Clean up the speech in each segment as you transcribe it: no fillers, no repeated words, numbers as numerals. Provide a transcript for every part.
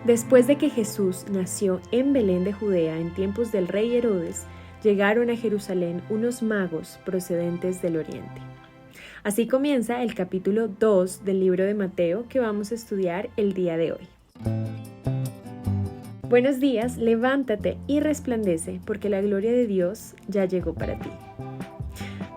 Después de que Jesús nació en Belén de Judea en tiempos del rey Herodes, llegaron a Jerusalén unos magos procedentes del oriente. Así comienza el capítulo 2 del libro de Mateo que vamos a estudiar el día de hoy. Buenos días, levántate y resplandece, porque la gloria de Dios ya llegó para ti.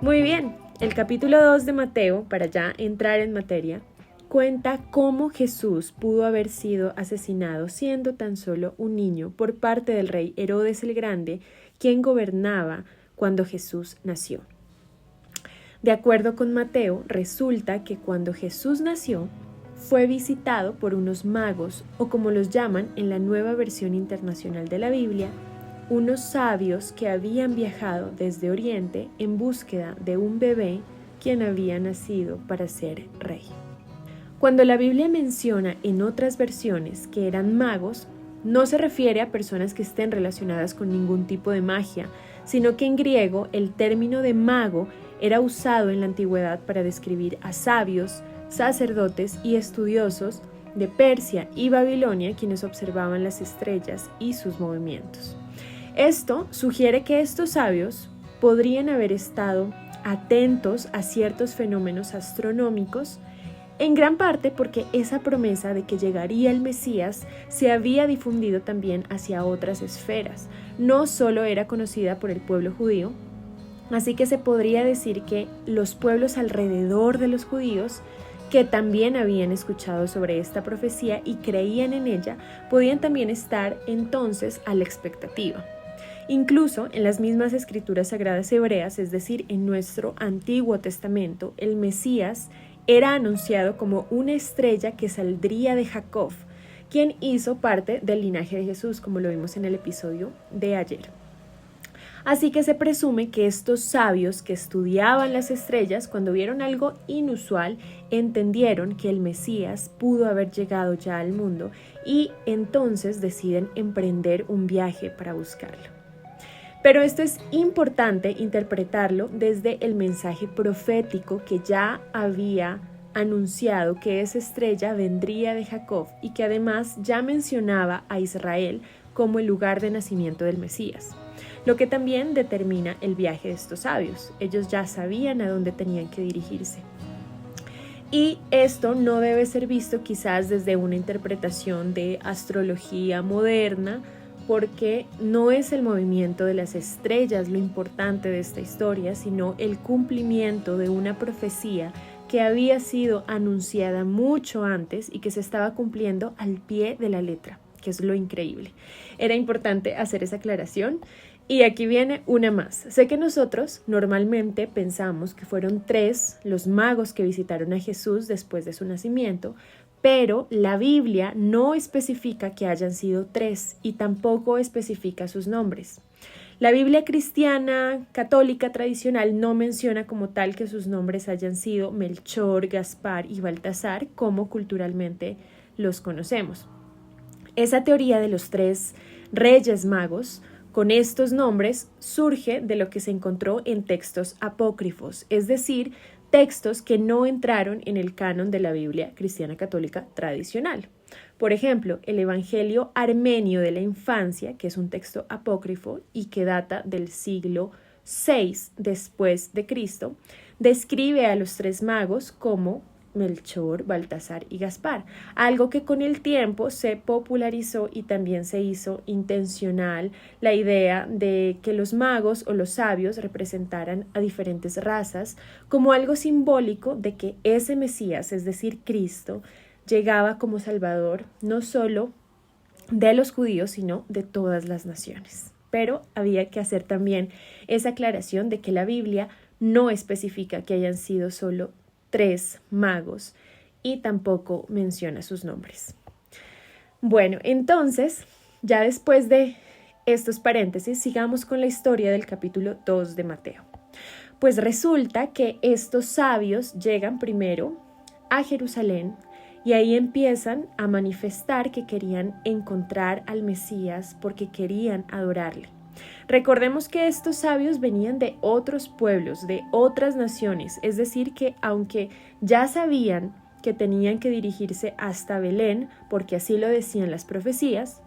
Muy bien, el capítulo 2 de Mateo, para ya entrar en materia, cuenta cómo Jesús pudo haber sido asesinado siendo tan solo un niño por parte del rey Herodes el Grande, quien gobernaba cuando Jesús nació. De acuerdo con Mateo, resulta que cuando Jesús nació, fue visitado por unos magos, o como los llaman en la Nueva Versión Internacional de la Biblia, unos sabios que habían viajado desde Oriente en búsqueda de un bebé quien había nacido para ser rey. Cuando la Biblia menciona en otras versiones que eran magos, no se refiere a personas que estén relacionadas con ningún tipo de magia, sino que en griego el término de mago era usado en la antigüedad para describir a sabios, sacerdotes y estudiosos de Persia y Babilonia quienes observaban las estrellas y sus movimientos. Esto sugiere que estos sabios podrían haber estado atentos a ciertos fenómenos astronómicos, en gran parte porque esa promesa de que llegaría el Mesías se había difundido también hacia otras esferas, no solo era conocida por el pueblo judío, así que se podría decir que los pueblos alrededor de los judíos, que también habían escuchado sobre esta profecía y creían en ella, podían también estar entonces a la expectativa. Incluso en las mismas escrituras sagradas hebreas, es decir, en nuestro Antiguo Testamento, el Mesías era anunciado como una estrella que saldría de Jacob, quien hizo parte del linaje de Jesús, como lo vimos en el episodio de ayer. Así que se presume que estos sabios que estudiaban las estrellas, cuando vieron algo inusual, entendieron que el Mesías pudo haber llegado ya al mundo y entonces deciden emprender un viaje para buscarlo. Pero esto es importante interpretarlo desde el mensaje profético que ya había anunciado que esa estrella vendría de Jacob y que además ya mencionaba a Israel como el lugar de nacimiento del Mesías, lo que también determina el viaje de estos sabios. Ellos ya sabían a dónde tenían que dirigirse. Y esto no debe ser visto quizás desde una interpretación de astrología moderna, porque no es el movimiento de las estrellas lo importante de esta historia, sino el cumplimiento de una profecía que había sido anunciada mucho antes y que se estaba cumpliendo al pie de la letra, que es lo increíble. Era importante hacer esa aclaración. Y aquí viene una más. Sé que nosotros normalmente pensamos que fueron 3 los magos que visitaron a Jesús después de su nacimiento, pero la Biblia no especifica que hayan sido 3 y tampoco especifica sus nombres. La Biblia cristiana, católica, tradicional no menciona como tal que sus nombres hayan sido Melchor, Gaspar y Baltasar, como culturalmente los conocemos. Esa teoría de los 3 reyes magos con estos nombres surge de lo que se encontró en textos apócrifos, es decir, textos que no entraron en el canon de la Biblia cristiana católica tradicional. Por ejemplo, el Evangelio Armenio de la Infancia, que es un texto apócrifo y que data del siglo VI después de Cristo, describe a los 3 magos como Melchor, Baltasar y Gaspar, algo que con el tiempo se popularizó y también se hizo intencional la idea de que los magos o los sabios representaran a diferentes razas como algo simbólico de que ese Mesías, es decir, Cristo, llegaba como Salvador no solo de los judíos, sino de todas las naciones. Pero había que hacer también esa aclaración de que la Biblia no especifica que hayan sido solo 3 magos y tampoco menciona sus nombres. Bueno, entonces, ya después de estos paréntesis, sigamos con la historia del capítulo 2 de Mateo. Pues resulta que estos sabios llegan primero a Jerusalén y ahí empiezan a manifestar que querían encontrar al Mesías porque querían adorarle. Recordemos que estos sabios venían de otros pueblos, de otras naciones, es decir que aunque ya sabían que tenían que dirigirse hasta Belén, porque así lo decían las profecías,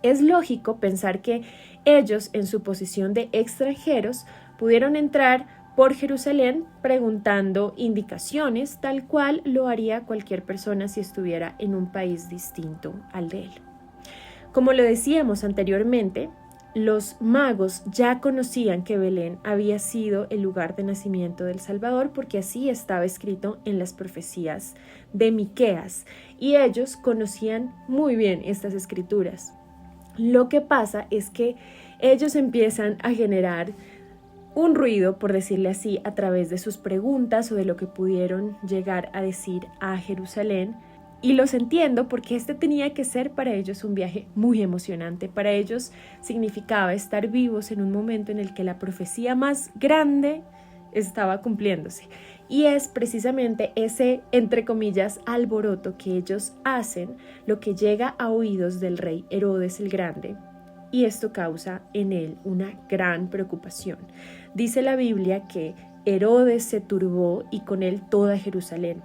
es lógico pensar que ellos, en su posición de extranjeros, pudieron entrar por Jerusalén preguntando indicaciones, tal cual lo haría cualquier persona si estuviera en un país distinto al de él. Como lo decíamos anteriormente, los magos ya conocían que Belén había sido el lugar de nacimiento del Salvador, porque así estaba escrito en las profecías de Miqueas, y ellos conocían muy bien estas escrituras. Lo que pasa es que ellos empiezan a generar un ruido, por decirle así, a través de sus preguntas o de lo que pudieron llegar a decir a Jerusalén. Y los entiendo porque este tenía que ser para ellos un viaje muy emocionante. Para ellos significaba estar vivos en un momento en el que la profecía más grande estaba cumpliéndose. Y es precisamente ese, entre comillas, alboroto que ellos hacen lo que llega a oídos del rey Herodes el Grande. Y esto causa en él una gran preocupación. Dice la Biblia que Herodes se turbó y con él toda Jerusalén.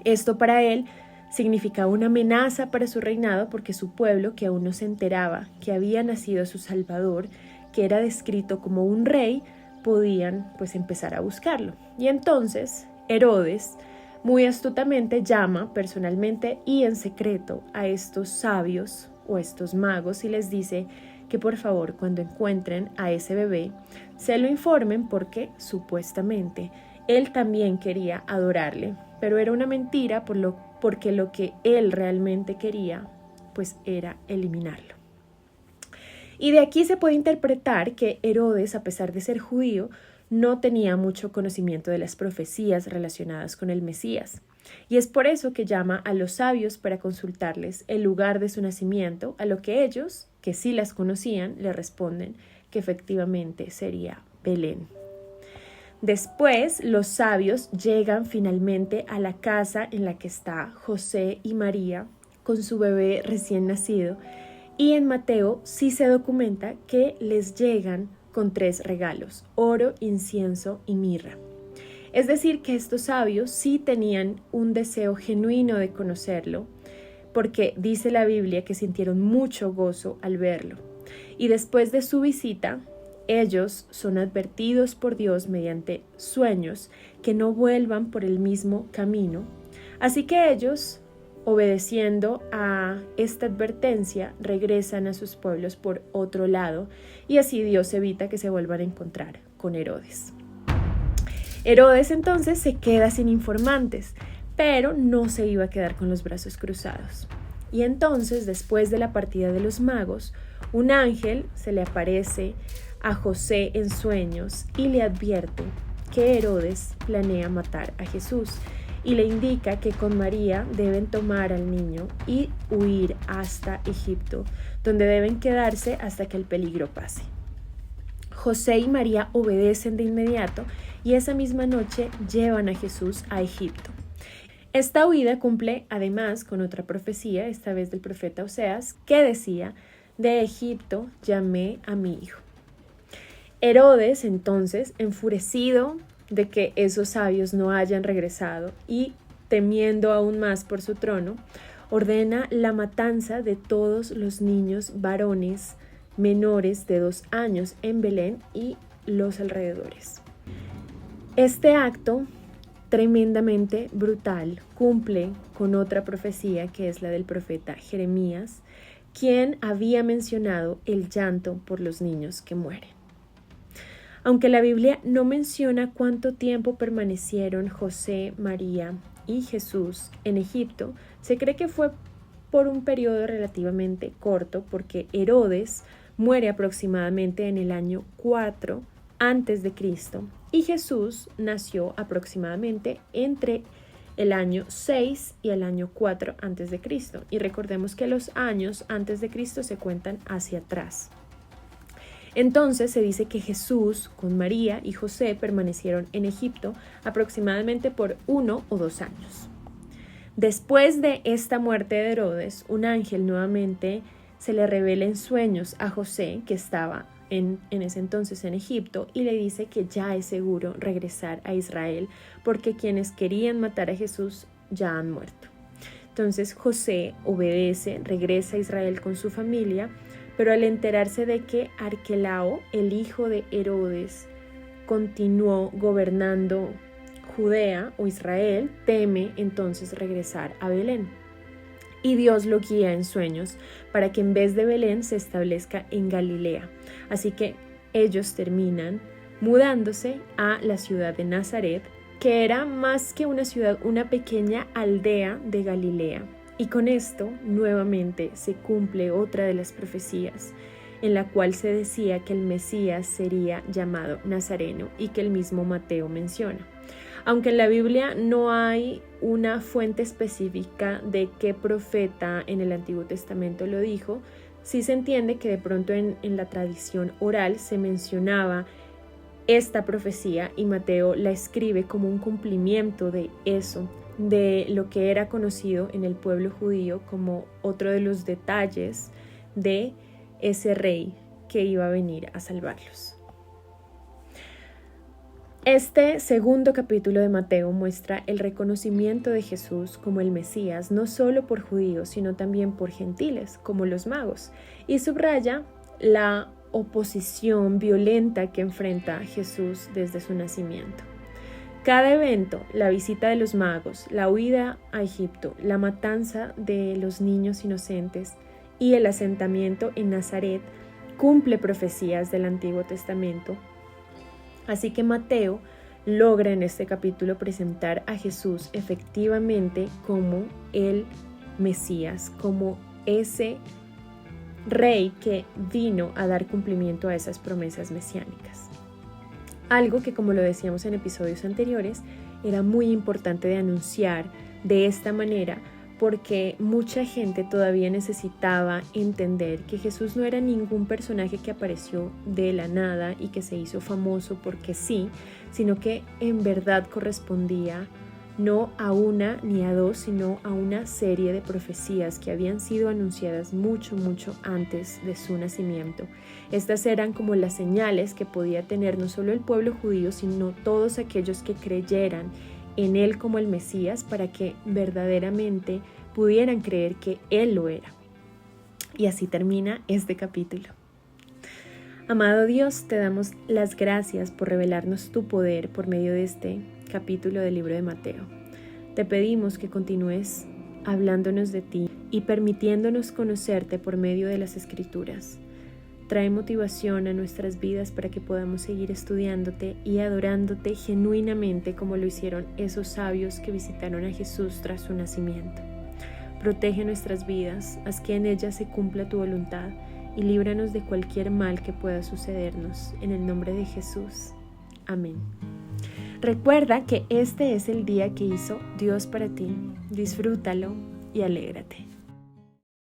Esto para él significaba una amenaza para su reinado, porque su pueblo, que aún no se enteraba que había nacido su Salvador, que era descrito como un rey, podían pues empezar a buscarlo. Y entonces Herodes muy astutamente llama personalmente y en secreto a estos sabios o estos magos y les dice que por favor cuando encuentren a ese bebé se lo informen, porque supuestamente él también quería adorarle, pero era una mentira porque lo que él realmente quería pues era eliminarlo. Y de aquí se puede interpretar que Herodes, a pesar de ser judío, no tenía mucho conocimiento de las profecías relacionadas con el Mesías. Y es por eso que llama a los sabios para consultarles el lugar de su nacimiento, a lo que ellos, que sí las conocían, le responden que efectivamente sería Belén. Después, los sabios llegan finalmente a la casa en la que está José y María con su bebé recién nacido, y en Mateo sí se documenta que les llegan con 3 regalos: oro, incienso y mirra. Es decir, que estos sabios sí tenían un deseo genuino de conocerlo, porque dice la Biblia que sintieron mucho gozo al verlo. Y después de su visita, ellos son advertidos por Dios mediante sueños que no vuelvan por el mismo camino. Así que ellos, obedeciendo a esta advertencia, regresan a sus pueblos por otro lado, y así Dios evita que se vuelvan a encontrar con Herodes. Herodes entonces se queda sin informantes, pero no se iba a quedar con los brazos cruzados. Y entonces, después de la partida de los magos, un ángel se le aparece a José en sueños y le advierte que Herodes planea matar a Jesús, y le indica que con María deben tomar al niño y huir hasta Egipto, donde deben quedarse hasta que el peligro pase. José y María obedecen de inmediato y esa misma noche llevan a Jesús a Egipto. Esta huida cumple además con otra profecía, esta vez del profeta Oseas, que decía: de Egipto llamé a mi hijo. Herodes entonces, enfurecido de que esos sabios no hayan regresado y temiendo aún más por su trono, ordena la matanza de todos los niños varones menores de 2 años en Belén y los alrededores. Este acto tremendamente brutal cumple con otra profecía, que es la del profeta Jeremías, quien había mencionado el llanto por los niños que mueren. Aunque la Biblia no menciona cuánto tiempo permanecieron José, María y Jesús en Egipto, se cree que fue por un periodo relativamente corto, porque Herodes muere aproximadamente en el año 4 antes de Cristo y Jesús nació aproximadamente entre el año 6 y el año 4 antes de Cristo. Y recordemos que los años antes de Cristo se cuentan hacia atrás. Entonces se dice que Jesús con María y José permanecieron en Egipto aproximadamente por 1 o 2 años. Después de esta muerte de Herodes, un ángel nuevamente se le revela en sueños a José, que estaba en ese entonces en Egipto, y le dice que ya es seguro regresar a Israel, porque quienes querían matar a Jesús ya han muerto. Entonces José obedece, regresa a Israel con su familia, pero al enterarse de que Arquelao, el hijo de Herodes, continuó gobernando Judea o Israel, teme entonces regresar a Belén. Y Dios lo guía en sueños para que en vez de Belén se establezca en Galilea. Así que ellos terminan mudándose a la ciudad de Nazaret, que era más que una ciudad, una pequeña aldea de Galilea. Y con esto nuevamente se cumple otra de las profecías, en la cual se decía que el Mesías sería llamado Nazareno y que el mismo Mateo menciona. Aunque en la Biblia no hay una fuente específica de qué profeta en el Antiguo Testamento lo dijo, sí se entiende que de pronto en la tradición oral se mencionaba esta profecía y Mateo la escribe como un cumplimiento de eso, de lo que era conocido en el pueblo judío como otro de los detalles de ese rey que iba a venir a salvarlos. Este segundo capítulo de Mateo muestra el reconocimiento de Jesús como el Mesías, no solo por judíos, sino también por gentiles, como los magos, y subraya la oposición violenta que enfrenta Jesús desde su nacimiento. Cada evento, la visita de los magos, la huida a Egipto, la matanza de los niños inocentes y el asentamiento en Nazaret, cumple profecías del Antiguo Testamento. Así que Mateo logra en este capítulo presentar a Jesús efectivamente como el Mesías, como ese rey que vino a dar cumplimiento a esas promesas mesiánicas. Algo que, como lo decíamos en episodios anteriores, era muy importante de anunciar de esta manera porque mucha gente todavía necesitaba entender que Jesús no era ningún personaje que apareció de la nada y que se hizo famoso porque sí, sino que en verdad correspondía no a una ni a dos, sino a una serie de profecías que habían sido anunciadas mucho antes de su nacimiento. Estas eran como las señales que podía tener no solo el pueblo judío, sino todos aquellos que creyeran en él como el Mesías para que verdaderamente pudieran creer que él lo era. Y así termina este capítulo. Amado Dios, te damos las gracias por revelarnos tu poder por medio de este capítulo del libro de Mateo. Te pedimos que continúes hablándonos de ti y permitiéndonos conocerte por medio de las Escrituras. Trae motivación a nuestras vidas para que podamos seguir estudiándote y adorándote genuinamente como lo hicieron esos sabios que visitaron a Jesús tras su nacimiento. Protege nuestras vidas, haz que en ellas se cumpla tu voluntad y líbranos de cualquier mal que pueda sucedernos. En el nombre de Jesús. Amén. Recuerda que este es el día que hizo Dios para ti. Disfrútalo y alégrate.